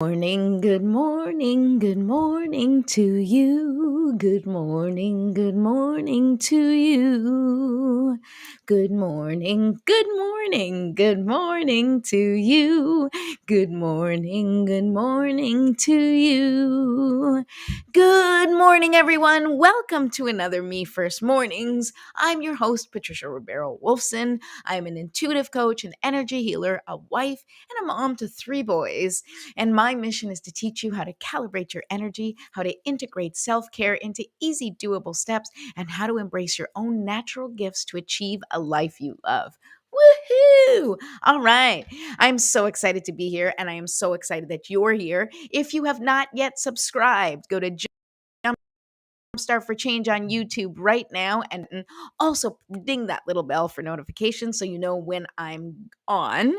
Good morning, good morning to you. Good morning to you. Good morning to you. Good morning to you. Good morning, everyone. Welcome to another Me First Mornings. I'm your host, Patricia Ribeiro Wolfson. I'm an intuitive coach, an energy healer, a wife, and a mom to three boys. And my mission is to teach you how to calibrate your energy, how to integrate self care into easy, doable steps, and how to embrace your own natural gifts to achieve a life you love. Woohoo! All right. I'm so excited to be here, and I am so excited that you're here. If you have not yet subscribed, go to Jumpstart for Change on YouTube right now, and also ding that little bell for notifications so you know when I'm on.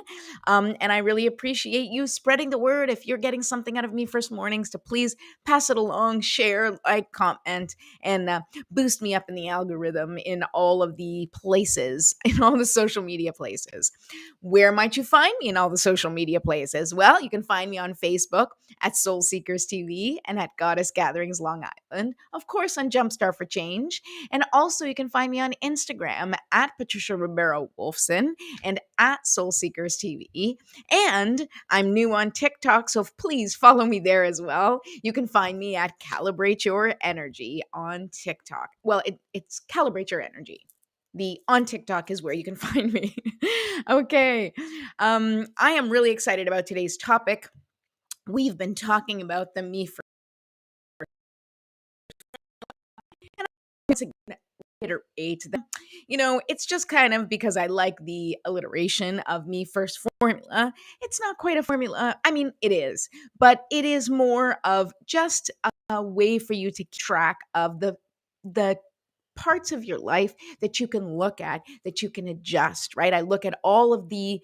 And I really appreciate you spreading the word. If you're getting something out of Me First Mornings, to please pass it along, share, like, comment, and boost me up in the algorithm in all of the places, in all the social media places. Where might you find me in all the social media places? Well, you can find me on Facebook at Soul Seekers TV and at Goddess Gatherings Long Island. Of course, on Jumpstart for Change. And also, you can find me on Instagram at Patricia Ribeiro Wolfson and at Soul Seekers TV. And I'm new on TikTok, so please follow me there as well. You can find me at Calibrate Your Energy on TikTok. Well, it's Calibrate Your Energy. The on TikTok is where you can find me. Okay. I am really excited about today's topic. We've been talking about the me first. And once again, iterate them. It's just kind of because I like the alliteration of me first formula. It's not quite a formula. I mean, it is, but it is more of just a way for you to keep track of the parts of your life that you can look at, that you can adjust, right? I look at all of the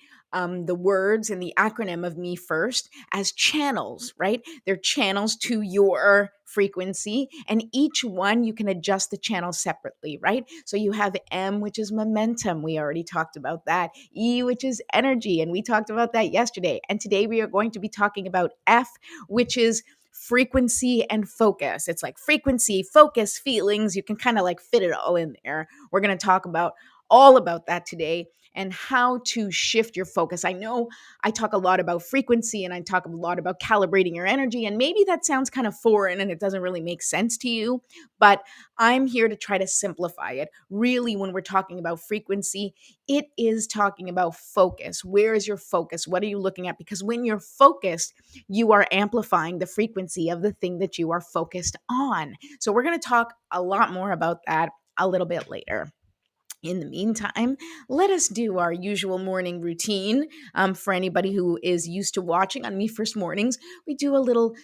words and the acronym of me first as channels, right? They're channels to your frequency, and each one you can adjust the channel separately, right? So you have M, which is momentum. We already talked about that. E, which is energy, and we talked about that yesterday. And today we are going to be talking about F, which is frequency and focus. It's like frequency, focus, feelings. You can kind of like fit it all in there. We're going to talk about all about that today and how to shift your focus. I know I talk a lot about frequency and I talk a lot about calibrating your energy, and maybe that sounds kind of foreign and it doesn't really make sense to you, but I'm here to try to simplify it. Really, when we're talking about frequency, it is talking about focus. Where is your focus? What are you looking at? Because when you're focused, you are amplifying the frequency of the thing that you are focused on. So we're going to talk a lot more about that a little bit later. In the meantime, let us do our usual morning routine. For anybody who is used to watching on Me First Mornings, we do a little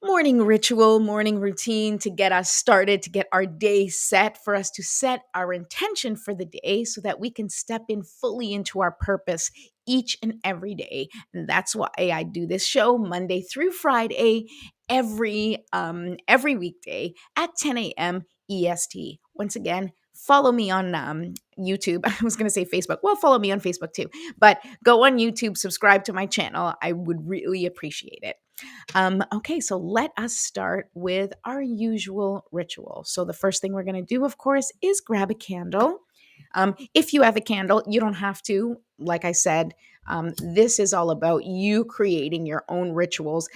morning ritual, morning routine to get us started, to get our day set, for us to set our intention for the day so that we can step in fully into our purpose each and every day. And that's why I do this show Monday through Friday, every weekday at 10 a.m. EST. Once again, follow me on YouTube. I was going to say Facebook. Well, follow me on Facebook too. But go on YouTube, subscribe to my channel. I would really appreciate it. Okay, so let us start with our usual ritual. So the first thing we're going to do, of course, is grab a candle. If you have a candle, you don't have to. Like I said, this is all about you creating your own rituals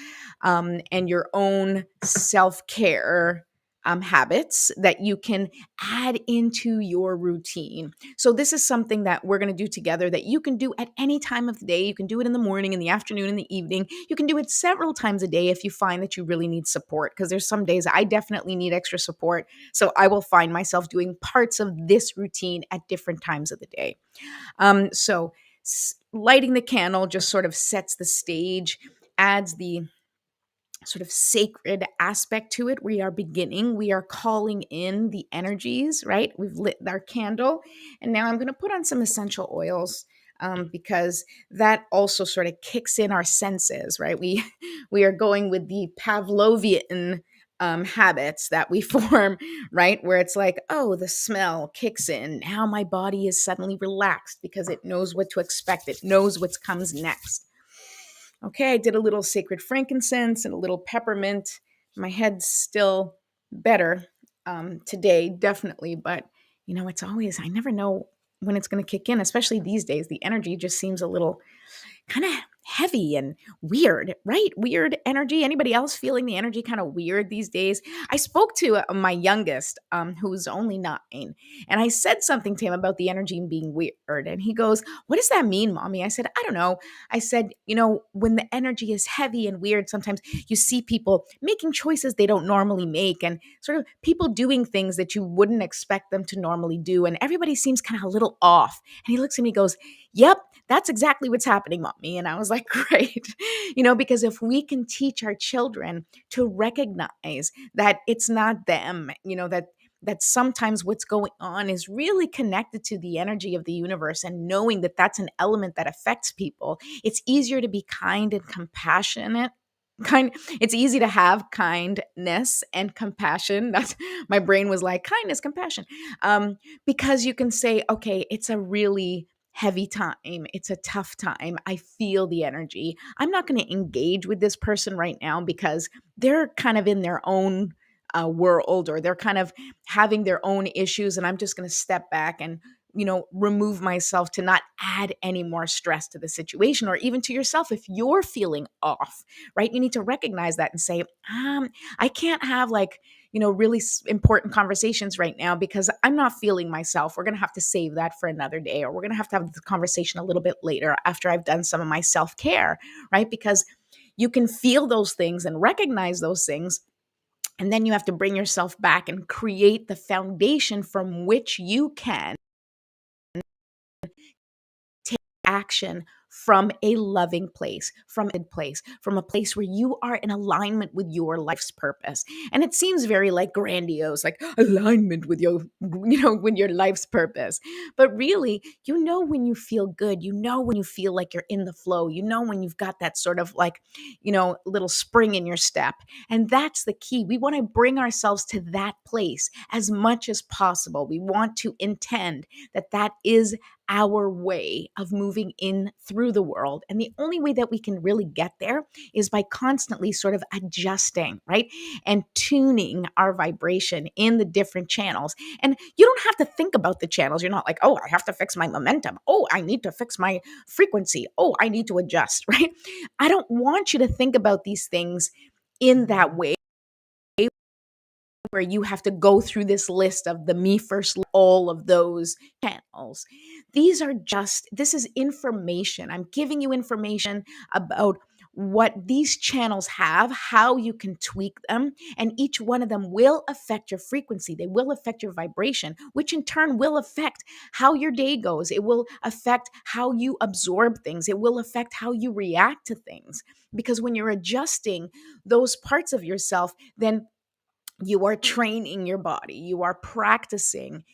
and your own self-care habits that you can add into your routine. So this is something that we're going to do together that you can do at any time of the day. You can do it in the morning, in the afternoon, in the evening. You can do it several times a day if you find that you really need support, because there's some days I definitely need extra support. So I will find myself doing parts of this routine at different times of the day. Lighting the candle just sort of sets the stage, adds the sort of sacred aspect to it. We are calling in the energies, right? We've lit our candle, and now I'm going to put on some essential oils because that also sort of kicks in our senses, right? We are going with the Pavlovian habits that we form, right? Where it's like, oh, the smell kicks in. Now my body is suddenly relaxed because it knows what to expect. It knows what comes next. Okay, I did a little sacred frankincense and a little peppermint. My head's still better today, definitely. But, it's always, I never know when it's going to kick in, especially these days. The energy just seems a little kind of heavy and weird, right? Weird energy. Anybody else feeling the energy kind of weird these days? I spoke to my youngest, who's only 9, and I said something to him about the energy being weird. And he goes, "What does that mean, mommy?" I said, "I don't know." I said, when the energy is heavy and weird, sometimes you see people making choices they don't normally make and sort of people doing things that you wouldn't expect them to normally do. And everybody seems kind of a little off. And he looks at me and goes, "Yep, that's exactly what's happening, mommy." And I was like, "Great." Because if we can teach our children to recognize that it's not them, that sometimes what's going on is really connected to the energy of the universe, and knowing that that's an element that affects people, it's easier to be kind and compassionate. It's easy to have kindness and compassion. That's my brain was like kindness, compassion. Because you can say, okay, it's a really heavy time. It's a tough time. I feel the energy. I'm not going to engage with this person right now because they're kind of in their own world, or they're kind of having their own issues. And I'm just going to step back and, remove myself to not add any more stress to the situation, or even to yourself if you're feeling off, right? You need to recognize that and say, I can't have like, really important conversations right now because I'm not feeling myself. We're going to have to save that for another day, or we're going to have the conversation a little bit later after I've done some of my self-care, right? Because you can feel those things and recognize those things. And then you have to bring yourself back and create the foundation from which you can take action from a loving place, from a place where you are in alignment with your life's purpose. And it seems very like grandiose, like alignment with with your life's purpose. But really, when you feel good, when you feel like you're in the flow, when you've got that sort of like, little spring in your step. And that's the key. We want to bring ourselves to that place as much as possible. We want to intend that is our way of moving in through the world. And the only way that we can really get there is by constantly sort of adjusting, right? And tuning our vibration in the different channels. And you don't have to think about the channels. You're not like, oh, I have to fix my momentum. Oh, I need to fix my frequency. Oh, I need to adjust, right? I don't want you to think about these things in that way, where you have to go through this list of the me first, all of those channels. This is information. I'm giving you information about what these channels have, how you can tweak them, and each one of them will affect your frequency. They will affect your vibration, which in turn will affect how your day goes. It will affect how you absorb things. It will affect how you react to things. Because when you're adjusting those parts of yourself, then you are training your body. You are practicing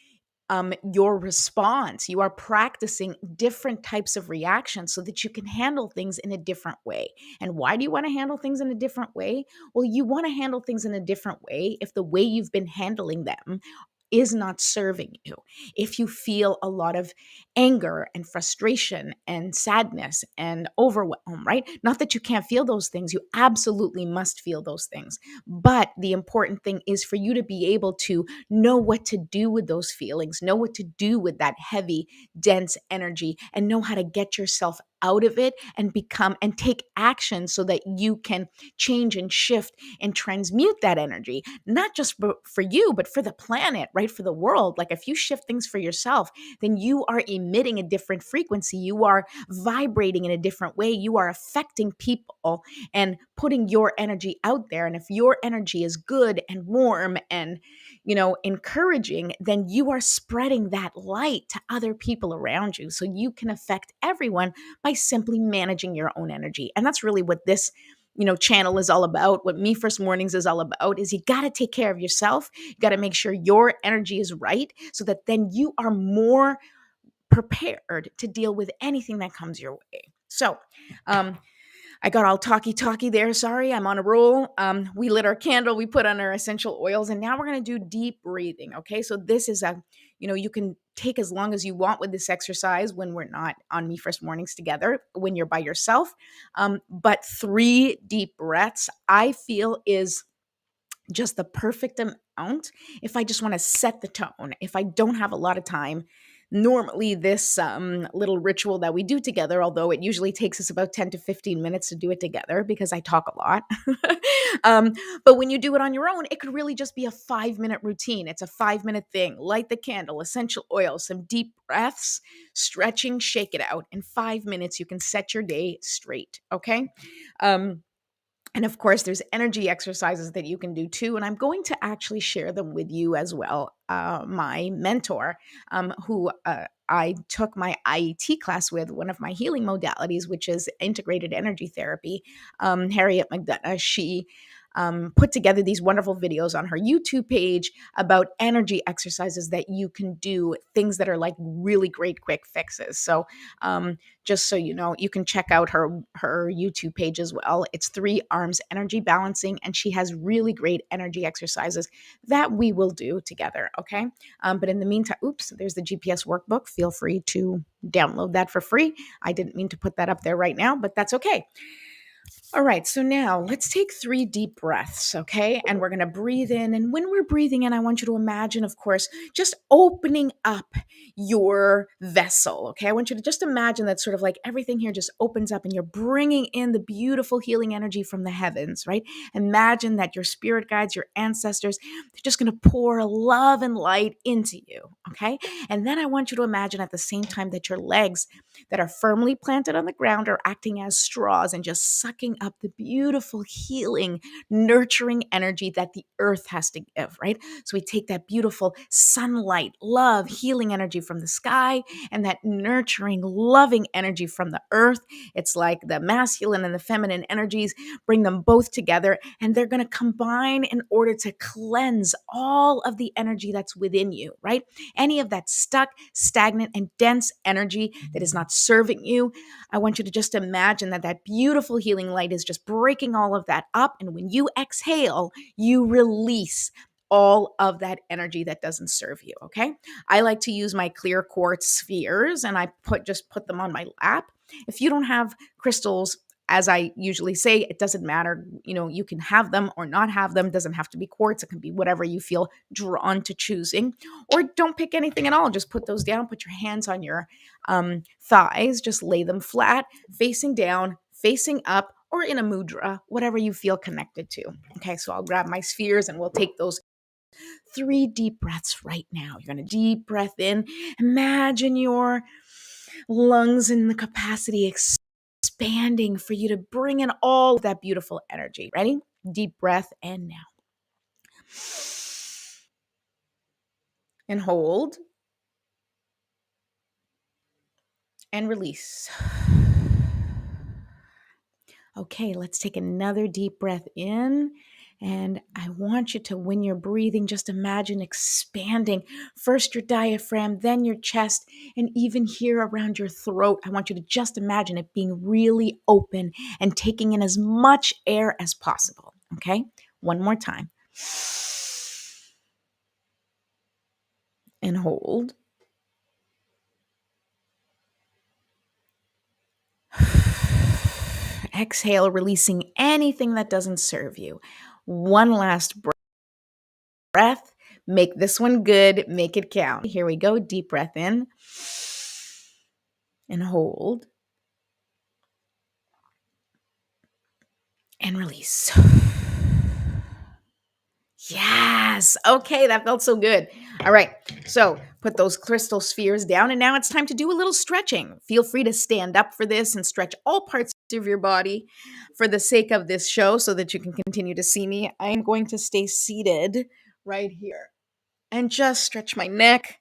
your response. You are practicing different types of reactions so that you can handle things in a different way. And why do you want to handle things in a different way? Well, you want to handle things in a different way if the way you've been handling them is not serving you. If you feel a lot of anger and frustration and sadness and overwhelm, right? Not that you can't feel those things. You absolutely must feel those things. But the important thing is for you to be able to know what to do with those feelings, know what to do with that heavy, dense energy, and know how to get yourself out of it and take action so that you can change and shift and transmute that energy, not just for you, but for the planet, right? For the world. Like if you shift things for yourself, then you are emitting a different frequency. You are vibrating in a different way. You are affecting people and putting your energy out there. And if your energy is good and warm and, encouraging, then you are spreading that light to other people around you so you can affect everyone by simply managing your own energy. And that's really what this channel is all about. What Me First Mornings is all about is you got to take care of yourself. You got to make sure your energy is right so that then you are more prepared to deal with anything that comes your way. So, I got all talky there. Sorry, I'm on a roll. We lit our candle, we put on our essential oils, and now we're going to do deep breathing. Okay, so this is a You can take as long as you want with this exercise when we're not on Me First Mornings together, when you're by yourself. But 3 deep breaths, I feel, is just the perfect amount if I just want to set the tone, if I don't have a lot of time. Normally, this little ritual that we do together, although it usually takes us about 10 to 15 minutes to do it together because I talk a lot. um, but when you do it on your own, it could really just be a 5-minute routine. It's a 5-minute thing. Light the candle, essential oil, some deep breaths, stretching, shake it out. In 5 minutes, you can set your day straight. Okay. And of course, there's energy exercises that you can do too. And I'm going to actually share them with you as well. My mentor, who I took my IET class with, one of my healing modalities, which is integrated energy therapy, Harriet McDonough, she put together these wonderful videos on her YouTube page about energy exercises that you can do, things that are like really great quick fixes. So just so you know, you can check out her YouTube page as well. It's 3 Arms Energy Balancing, and she has really great energy exercises that we will do together. Okay. But in the meantime, oops, there's the GPS workbook. Feel free to download that for free. I didn't mean to put that up there right now, but that's okay. All right, so now let's take 3 deep breaths, okay? And we're going to breathe in. And when we're breathing in, I want you to imagine, of course, just opening up your vessel, okay? I want you to just imagine that sort of like everything here just opens up and you're bringing in the beautiful healing energy from the heavens, right? Imagine that your spirit guides, your ancestors, they're just going to pour love and light into you, okay? And then I want you to imagine at the same time that your legs that are firmly planted on the ground are acting as straws and just sucking up the beautiful, healing, nurturing energy that the earth has to give, right? So we take that beautiful sunlight, love, healing energy from the sky and that nurturing, loving energy from the earth. It's like the masculine and the feminine energies, bring them both together, and they're going to combine in order to cleanse all of the energy that's within you, right? Any of that stuck, stagnant, and dense energy that is not serving you, I want you to just imagine that that beautiful healing light is just breaking all of that up. And when you exhale, you release all of that energy that doesn't serve you. Okay. I like to use my clear quartz spheres and I just put them on my lap. If you don't have crystals, as I usually say, it doesn't matter. You can have them or not have them. It doesn't have to be quartz. It can be whatever you feel drawn to choosing. Or don't pick anything at all. Just put those down. Put your hands on your thighs. Just lay them flat, facing down, facing up, or in a mudra, whatever you feel connected to. Okay, so I'll grab my spheres and we'll take those 3 deep breaths right now. You're going to deep breath in. Imagine your lungs in the capacity expanding for you to bring in all of that beautiful energy. Ready? Deep breath and now. And hold. And release. Okay, let's take another deep breath in. And I want you to, when you're breathing, just imagine expanding first your diaphragm, then your chest, and even here around your throat. I want you to just imagine it being really open and taking in as much air as possible. Okay, one more time. And hold. Exhale, releasing anything that doesn't serve you. One last breath. Make this one good. Make it count. Here we go. Deep breath in. And hold. And release. Yes. Okay, that felt so good. All right. So put those crystal spheres down, and now it's time to do a little stretching. Feel free to stand up for this and stretch all parts of your body for the sake of this show so that you can continue to see me. I am going to stay seated right here and just stretch my neck.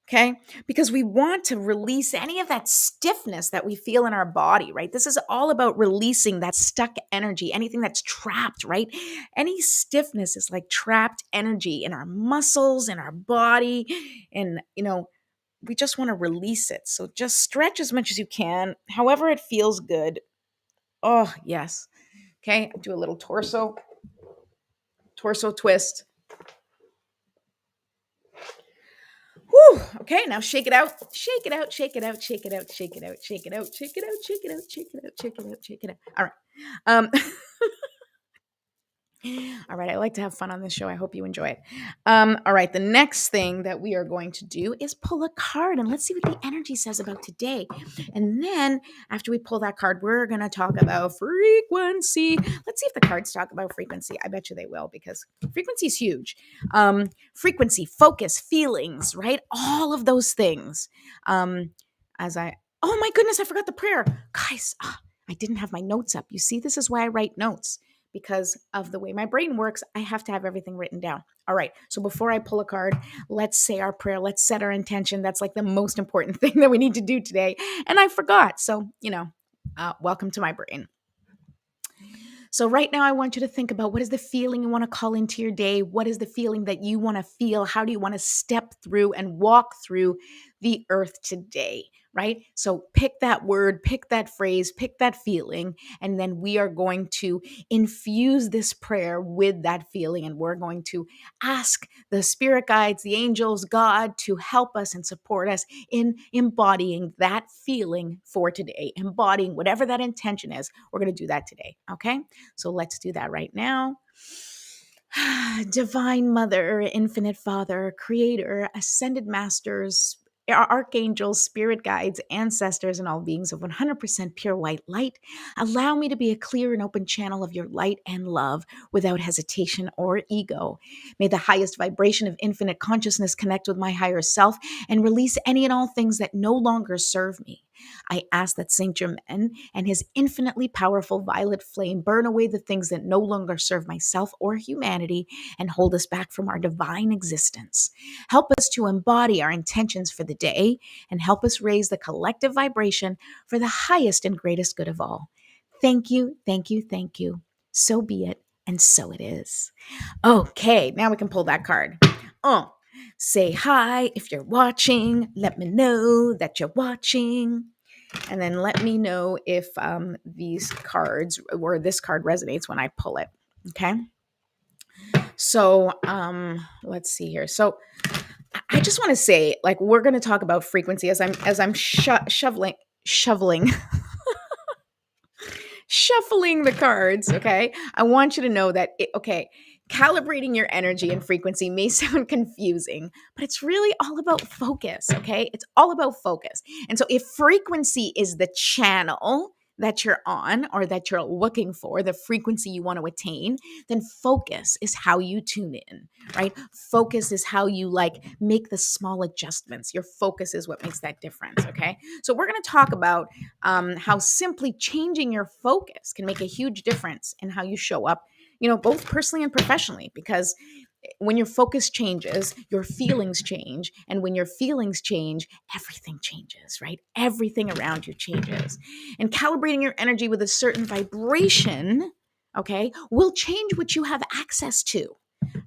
Okay, because we want to release any of that stiffness that we feel in our body, right? This is all about releasing that stuck energy, anything that's trapped, right? Any stiffness is like trapped energy in our muscles, in our body, and, we just want to release it. So just stretch as much as you can, however it feels good. Oh, yes. Okay, do a little torso twist. Whew. Okay, now shake it out. Shake it out. Shake it out. Shake it out. Shake it out. Shake it out. Shake it out. Shake it out. Shake it out. Shake it out. Shake it out. All right. Um, All right, I like to have fun on this show. I hope you enjoy it. All right, the next thing that we are going to do is pull a card and let's see what the energy says about today. And then after we pull that card, we're going to talk about frequency. Let's see if the cards talk about frequency. I bet you they will because frequency is huge. Frequency, focus, feelings, right? All of those things. Oh my goodness, I forgot the prayer. Guys, I didn't have my notes up. You see, this is why I write notes. Because of the way my brain works, I have to have everything written down. All right, so before I pull a card, let's say our prayer. Let's set our intention. That's like the most important thing that we need to do today. And I forgot. So, welcome to my brain. So right now, I want you to think about what is the feeling you want to call into your day? What is the feeling that you want to feel? How do you want to step through and walk through the earth today? Right? So pick that word, pick that phrase, pick that feeling, and then we are going to infuse this prayer with that feeling. And we're going to ask the spirit guides, the angels, God to help us and support us in embodying that feeling for today, embodying whatever that intention is. We're going to do that today. Okay? So let's do that right now. Divine Mother, Infinite Father, Creator, Ascended Masters, archangels, spirit guides, ancestors, and all beings of 100% pure white light, allow me to be a clear and open channel of your light and love without hesitation or ego. May the highest vibration of infinite consciousness connect with my higher self and release any and all things that no longer serve me. I ask that Saint Germain and his infinitely powerful violet flame burn away the things that no longer serve myself or humanity and hold us back from our divine existence. Help us to embody our intentions for the day and help us raise the collective vibration for the highest and greatest good of all. Thank you, thank you, thank you. So be it, and so it is. Okay, now we can pull that card. Say hi if you're watching. Let me know that you're watching. And then let me know if these cards or this card resonates when I pull it. Okay. So let's see here. So I just want to say, like, we're going to talk about frequency as I'm shoveling shuffling the cards. Okay. I want you to know that, calibrating your energy and frequency may sound confusing, but it's really all about focus. Okay. It's all about focus. And so if frequency is the channel that you're on or that you're looking for, the frequency you want to attain, then focus is how you tune in, right? Focus is how you make the small adjustments. Your focus is what makes that difference. Okay. So we're going to talk about how simply changing your focus can make a huge difference in how you show up, both personally and professionally, because when your focus changes, your feelings change. And when your feelings change, everything changes, right? Everything around you changes. And calibrating your energy with a certain vibration, okay, will change what you have access to,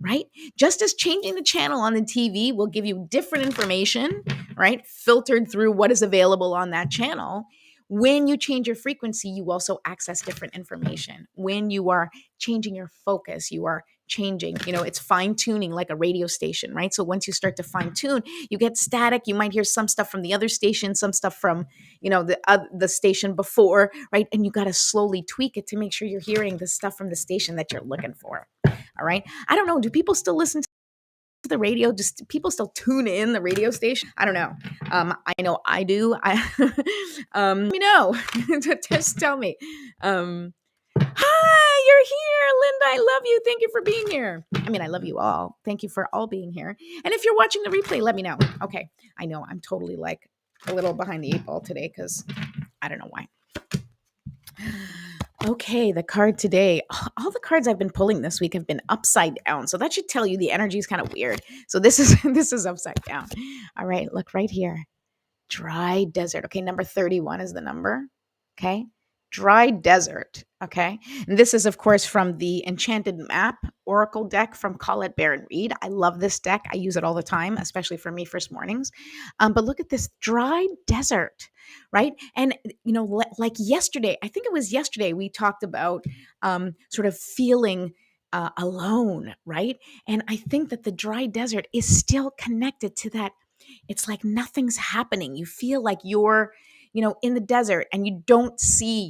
right? Just as changing the channel on the TV will give you different information, right? Filtered through what is available on that channel. When you change your frequency, you also access different information. When you are changing your focus, you are changing, it's fine tuning like a radio station, right? So once you start to fine tune, you get static. You might hear some stuff from the other station, some stuff from, the station before, right? And you got to slowly tweak it to make sure you're hearing the stuff from the station that you're looking for. All right. I don't know. Do people still listen to the radio? Just people still tune in the radio station? I don't know. I know I do. Let me know. Just tell me. Hi, you're here, Linda. I love you. Thank you for being here. I mean, I love you all. Thank you for all being here. And if you're watching the replay, let me know. Okay. I know I'm totally a little behind the eight ball today because I don't know why. Okay, the card today. All the cards I've been pulling this week have been upside down. So that should tell you the energy is kind of weird. So this is upside down. All right, look right here. Dry desert. Okay, number 31 is the number. Okay. Dry desert. Okay. And this is, of course, from the Enchanted Map Oracle deck from Colette Baron Reed. I love this deck. I use it all the time, especially for me first mornings. But look at this dry desert, right? And, like yesterday, I think it was yesterday, we talked about sort of feeling alone, right? And I think that the dry desert is still connected to that it's like nothing's happening. You feel like you're, in the desert, and you don't see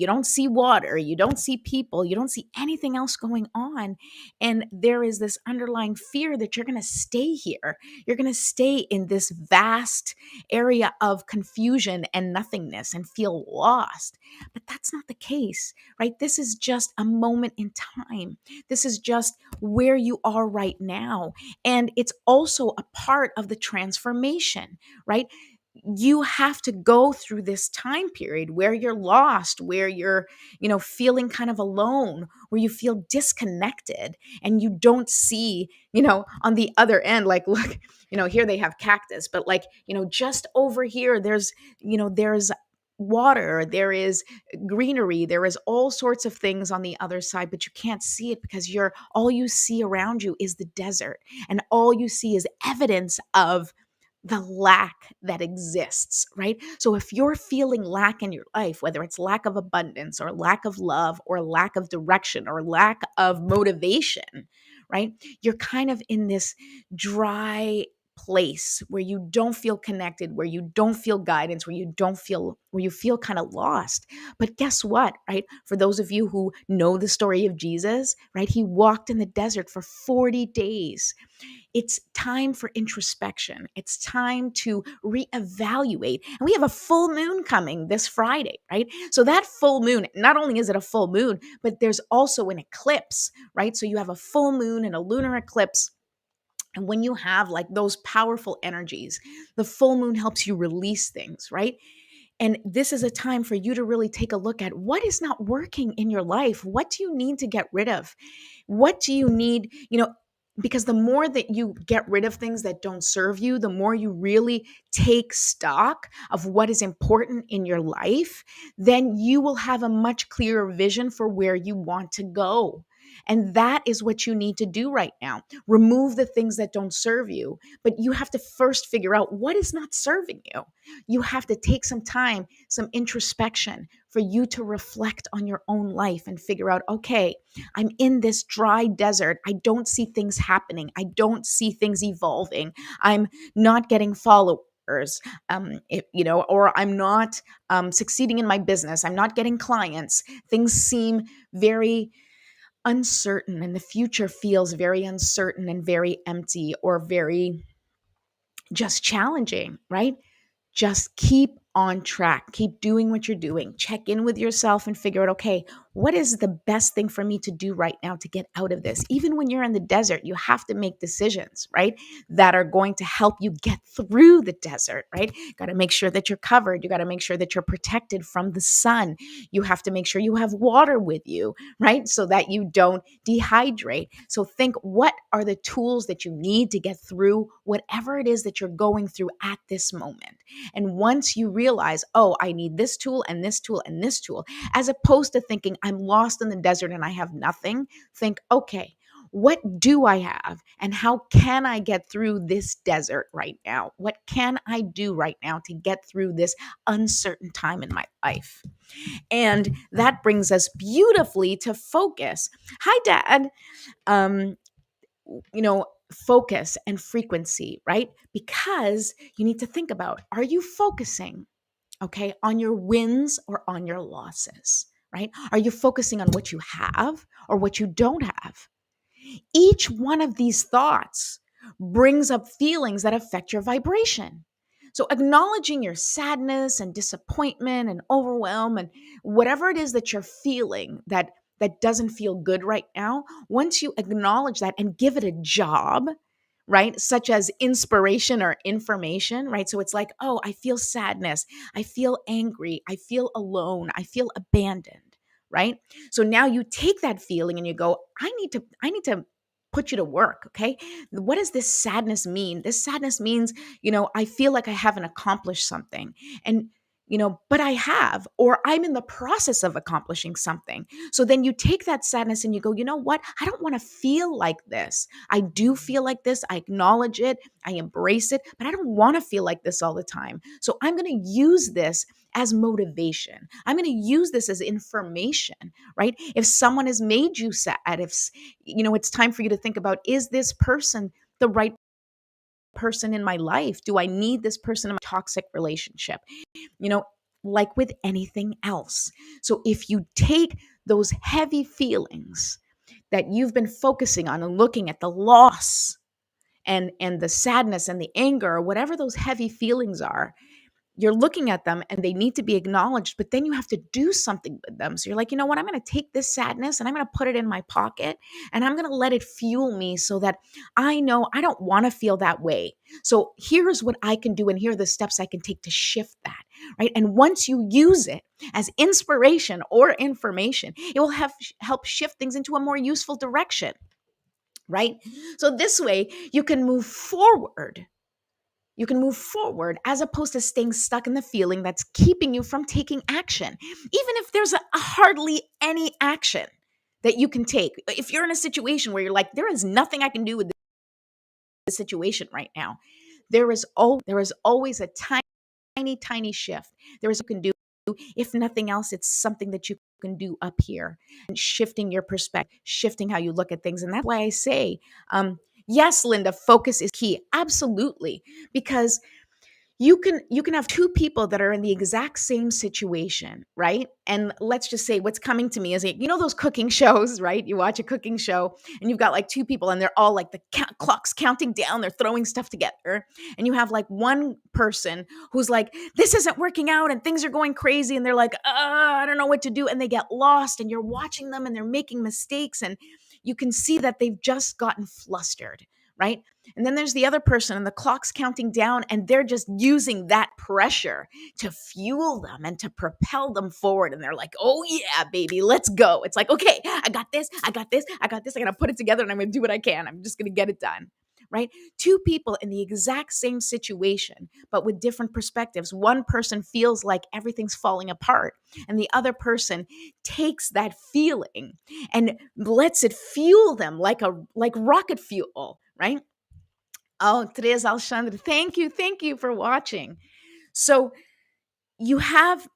water, you don't see people, you don't see anything else going on. And there is this underlying fear that you're going to stay here. You're going to stay in this vast area of confusion and nothingness and feel lost. But that's not the case, right? This is just a moment in time. This is just where you are right now. And it's also a part of the transformation, right? You have to go through this time period where you're lost, where you're, feeling kind of alone, where you feel disconnected and you don't see, on the other end, like, look, here they have cactus, but like, just over here, there's water, there is greenery, there is all sorts of things on the other side, but you can't see it because all you see around you is the desert, and all you see is evidence of the lack that exists, right? So if you're feeling lack in your life, whether it's lack of abundance or lack of love or lack of direction or lack of motivation, right? You're kind of in this dry place where you don't feel connected, where you don't feel guidance, where you feel kind of lost. But guess what, right? For those of you who know the story of Jesus, right? He walked in the desert for 40 days. It's time for introspection. It's time to reevaluate. And we have a full moon coming this Friday, right? So that full moon, not only is it a full moon, but there's also an eclipse, right? So you have a full moon and a lunar eclipse. And when you have like those powerful energies, the full moon helps you release things, right? And this is a time for you to really take a look at what is not working in your life. What do you need to get rid of? What do you need, because the more that you get rid of things that don't serve you, the more you really take stock of what is important in your life, then you will have a much clearer vision for where you want to go. And that is what you need to do right now. Remove the things that don't serve you, but you have to first figure out what is not serving you. You have to take some time, some introspection for you to reflect on your own life and figure out, okay, I'm in this dry desert. I don't see things happening. I don't see things evolving. I'm not getting followers. Or I'm not succeeding in my business. I'm not getting clients. Things seem very uncertain, and the future feels very uncertain and very empty or very just challenging, right? Just keep on track. Keep doing what you're doing. Check in with yourself and figure out, okay, what is the best thing for me to do right now to get out of this? Even when you're in the desert, you have to make decisions, right? That are going to help you get through the desert, right? Got to make sure that you're covered. You got to make sure that you're protected from the sun. You have to make sure you have water with you, right? So that you don't dehydrate. So think, what are the tools that you need to get through whatever it is that you're going through at this moment? And once you realize, oh, I need this tool and this tool and this tool, as opposed to thinking I'm lost in the desert and I have nothing, think, okay, what do I have and how can I get through this desert right now? What can I do right now to get through this uncertain time in my life? And that brings us beautifully to focus. Hi, Dad. Um, Focus and frequency, right? Because you need to think about, are you focusing, okay, on your wins or on your losses, right? Are you focusing on what you have or what you don't have? Each one of these thoughts brings up feelings that affect your vibration. So acknowledging your sadness and disappointment and overwhelm and whatever it is that you're feeling that doesn't feel good right now, once you acknowledge that and give it a job, right? Such as inspiration or information, right? So it's like, oh, I feel sadness. I feel angry. I feel alone. I feel abandoned, right? So now you take that feeling and you go, I need to put you to work, okay? What does this sadness mean? This sadness means, I feel like I haven't accomplished something. And but I have, or I'm in the process of accomplishing something. So then you take that sadness and you go, you know what? I don't want to feel like this. I do feel like this. I acknowledge it. I embrace it, but I don't want to feel like this all the time. So I'm going to use this as motivation. I'm going to use this as information, right? If someone has made you sad, if, it's time for you to think about, is this person the right person in my life? Do I need this person in my toxic relationship? You know, like with anything else. So if you take those heavy feelings that you've been focusing on and looking at the loss and the sadness and the anger or whatever those heavy feelings are, you're looking at them and they need to be acknowledged, but then you have to do something with them. So you're like, you know what? I'm going to take this sadness and I'm going to put it in my pocket and I'm going to let it fuel me so that I know I don't want to feel that way. So here's what I can do and here are the steps I can take to shift that, right? And once you use it as inspiration or information, it will help shift things into a more useful direction, right? So this way you can move forward. You can move forward as opposed to staying stuck in the feeling that's keeping you from taking action. Even if there's a hardly any action that you can take. If you're in a situation where you're like, there is nothing I can do with this situation right now, there is always a tiny shift. There is you can do. If nothing else, it's something that you can do up here and shifting your perspective, shifting how you look at things. And that's why I say, yes, Linda, focus is key. Absolutely. Because you can have two people that are in the exact same situation, right? And let's just say what's coming to me is, those cooking shows, right? You watch a cooking show and you've got like two people and they're all like the clock's counting down, they're throwing stuff together. And you have like one person who's like, this isn't working out and things are going crazy. And they're like, I don't know what to do. And they get lost and you're watching them and they're making mistakes. And you can see that they've just gotten flustered, right? And then there's the other person and the clock's counting down and they're just using that pressure to fuel them and to propel them forward. And they're like, oh yeah, baby, let's go. It's like, okay, I got this. I got to put it together and I'm going to do what I can. I'm just going to get it done, right? Two people in the exact same situation, but with different perspectives. One person feels like everything's falling apart and the other person takes that feeling and lets it fuel them like rocket fuel, right? Oh, Teresa Alexandre, thank you for watching. So you have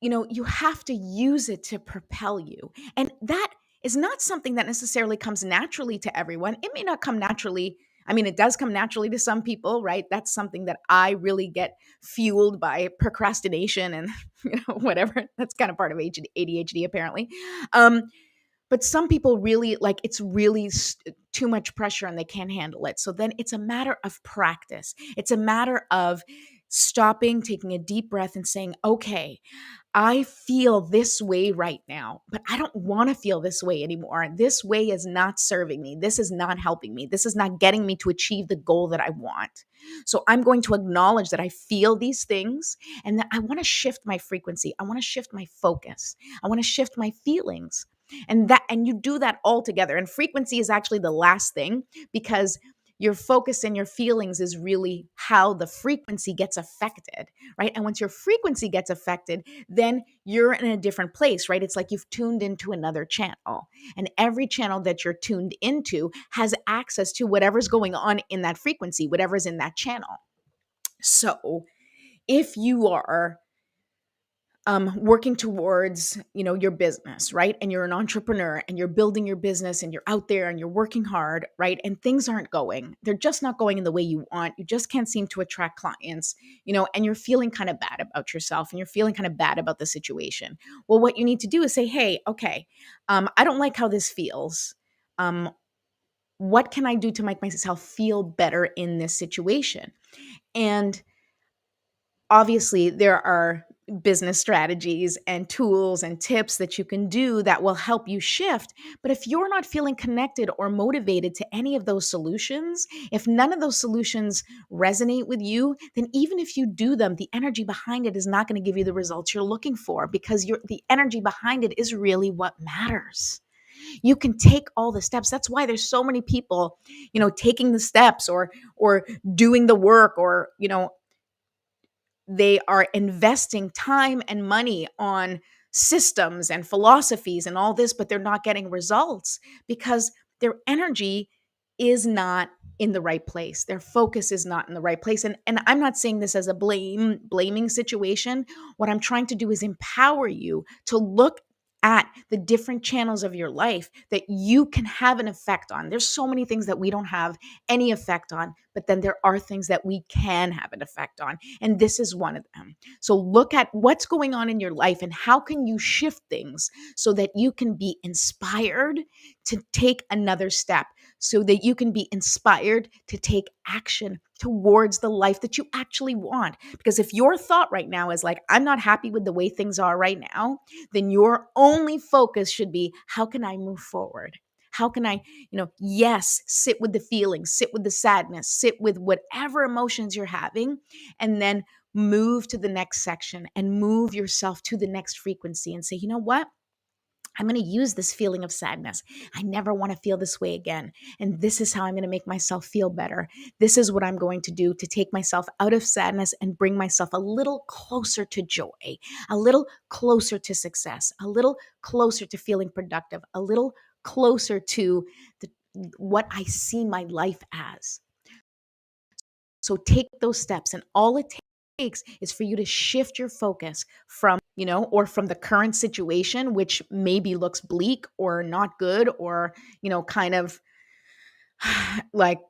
to use it to propel you. And that is not something that necessarily comes naturally to everyone. It may not come naturally. I mean, it does come naturally to some people, right? That's something that I really get fueled by procrastination and whatever. That's kind of part of ADHD apparently. But some people really it's really too much pressure and they can't handle it. So then it's a matter of practice. It's a matter of stopping, taking a deep breath and saying, okay, I feel this way right now, but I don't want to feel this way anymore. This way is not serving me. This is not helping me. This is not getting me to achieve the goal that I want. So I'm going to acknowledge that I feel these things and that I want to shift my frequency. I want to shift my focus. I want to shift my feelings. And you do that all together. And frequency is actually the last thing because your focus and your feelings is really how the frequency gets affected, right? And once your frequency gets affected, then you're in a different place, right? It's like you've tuned into another channel. And every channel that you're tuned into has access to whatever's going on in that frequency, whatever's in that channel. So if you are working towards, your business, right? And you're an entrepreneur and you're building your business and you're out there and you're working hard, right? And things aren't going, they're just not going in the way you want. You just can't seem to attract clients, and you're feeling kind of bad about yourself and you're feeling kind of bad about the situation. Well, what you need to do is say, hey, okay, I don't like how this feels. What can I do to make myself feel better in this situation? And obviously, there are business strategies and tools and tips that you can do that will help you shift. But if you're not feeling connected or motivated to any of those solutions, if none of those solutions resonate with you, then even if you do them, the energy behind it is not going to give you the results you're looking for because the energy behind it is really what matters. You can take all the steps. That's why there's so many people, taking the steps or doing the work or, they are investing time and money on systems and philosophies and all this, but they're not getting results because their energy is not in the right place. Their focus is not in the right place. And I'm not saying this as a blaming situation. What I'm trying to do is empower you to look at the different channels of your life that you can have an effect on. There's so many things that we don't have any effect on, but then there are things that we can have an effect on. And this is one of them. So look at what's going on in your life and how can you shift things so that you can be inspired to take another step, so that you can be inspired to take action towards the life that you actually want. Because if your thought right now is like, I'm not happy with the way things are right now, then your only focus should be, how can I move forward? How can I, yes, sit with the feelings, sit with the sadness, sit with whatever emotions you're having, and then move to the next section and move yourself to the next frequency and say, you know what? I'm going to use this feeling of sadness. I never want to feel this way again. And this is how I'm going to make myself feel better. This is what I'm going to do to take myself out of sadness and bring myself a little closer to joy, a little closer to success, a little closer to feeling productive, a little closer to what I see my life as. So take those steps, and all it takes is for you to shift your focus from, or from the current situation, which maybe looks bleak or not good or, kind of like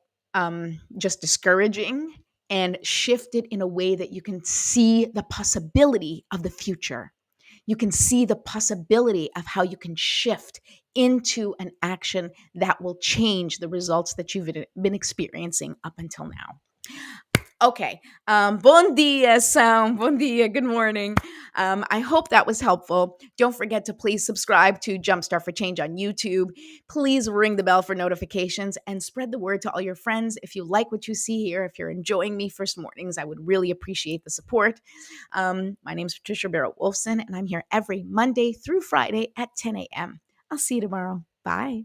just discouraging, and shift it in a way that you can see the possibility of the future. You can see the possibility of how you can shift into an action that will change the results that you've been experiencing up until now. Okay. Bon dia, Sam. Bon dia. Good morning. I hope that was helpful. Don't forget to please subscribe to Jumpstart for Change on YouTube. Please ring the bell for notifications and spread the word to all your friends. If you like what you see here, if you're enjoying me first mornings, I would really appreciate the support. My name is Patricia Barrett-Wolfson, and I'm here every Monday through Friday at 10 a.m. I'll see you tomorrow. Bye.